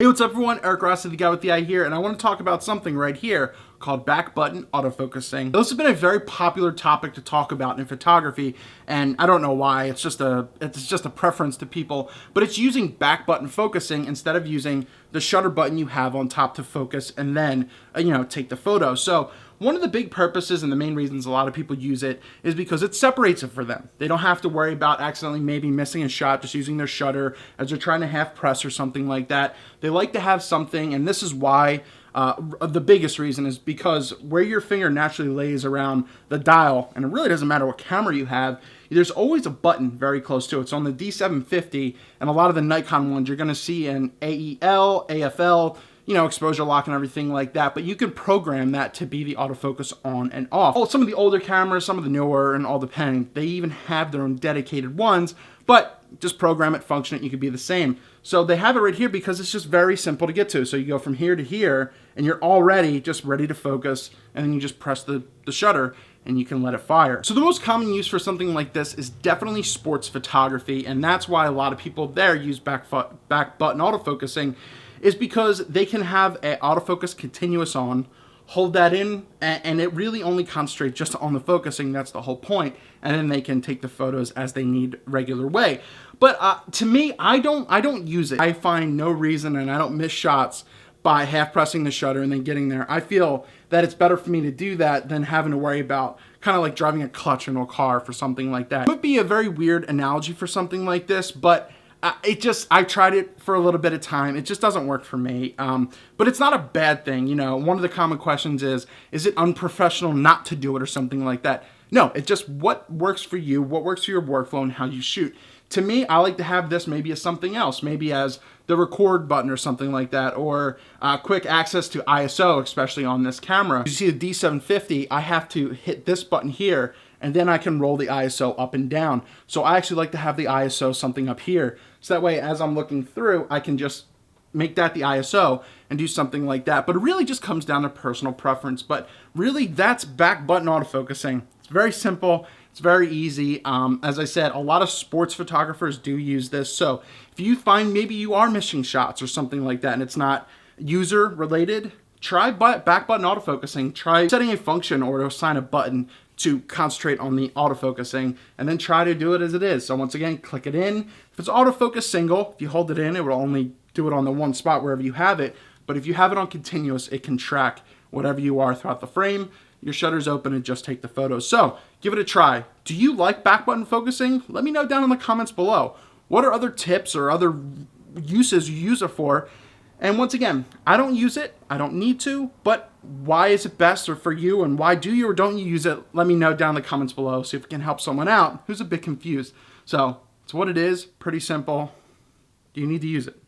Hey, what's up everyone? Eric Rossi, the guy with the eye here, and I want to talk about something right here called back button autofocusing. This has been a very popular topic to talk about in photography, and I don't know why. It's just a preference to people, but it's using back button focusing instead of using the shutter button you have on top to focus and then take the photo. So one of the big purposes and the main reasons a lot of people use it is because it separates it for them. They don't have to worry about accidentally maybe missing a shot just using their shutter as they're trying to half press or something like that. They like to have something, and this is why the biggest reason is because where your finger naturally lays around the dial, and it really doesn't matter what camera you have, there's always a button very close to it. It's on the D750, and a lot of the Nikon ones you're going to see in AEL, AFL, exposure lock and everything like that, but you can program that to be the autofocus on and off. Some of the older cameras, some of the newer, and all depending, they even have their own dedicated ones, but just program it, function it, you could be the same. So they have it right here because it's just very simple to get to. So you go from here to here, and you're already just ready to focus, and then you just press the shutter, and you can let it fire. So the most common use for something like this is definitely sports photography, and that's why a lot of people there use back button autofocusing, is because they can have an autofocus continuous on, hold that in, and it really only concentrates just on the focusing. That's the whole point. And then they can take the photos as they need regular way. But to me, I don't use it. I find no reason, and I don't miss shots by half pressing the shutter and then getting there. I feel that it's better for me to do that than having to worry about kind of like driving a clutch into a car for something like that. It would be a very weird analogy for something like this, but I tried it for a little bit of time. It just doesn't work for me. But it's not a bad thing. One of the common questions is it unprofessional not to do it or something like that? No, it's just what works for you, what works for your workflow, and how you shoot. To me, I like to have this maybe as something else, maybe as the record button or something like that, or quick access to ISO, especially on this camera. You see the D750, I have to hit this button here, and then I can roll the ISO up and down. So I actually like to have the ISO something up here. So that way, as I'm looking through, I can just make that the ISO and do something like that. But it really just comes down to personal preference. But really, that's back button autofocusing. It's very simple. It's very easy. As I said, a lot of sports photographers do use this. So if you find maybe you are missing shots or something like that and it's not user related, try back button autofocusing. Try setting a function or assign a button to concentrate on the autofocusing, and then try to do it as it is. So once again, click it in. If it's autofocus single, if you hold it in, it will only do it on the one spot wherever you have it. But if you have it on continuous, it can track whatever you are throughout the frame. Your shutter's open and just take the photos. So give it a try. Do you like back button focusing? Let me know down in the comments below. What are other tips or other uses you use it for? And once again, I don't use it, I don't need to, but why is it best or for you, and why do you or don't you use it? Let me know down in the comments below, see if it can help someone out who's a bit confused. So it's what it is, pretty simple. Do you need to use it?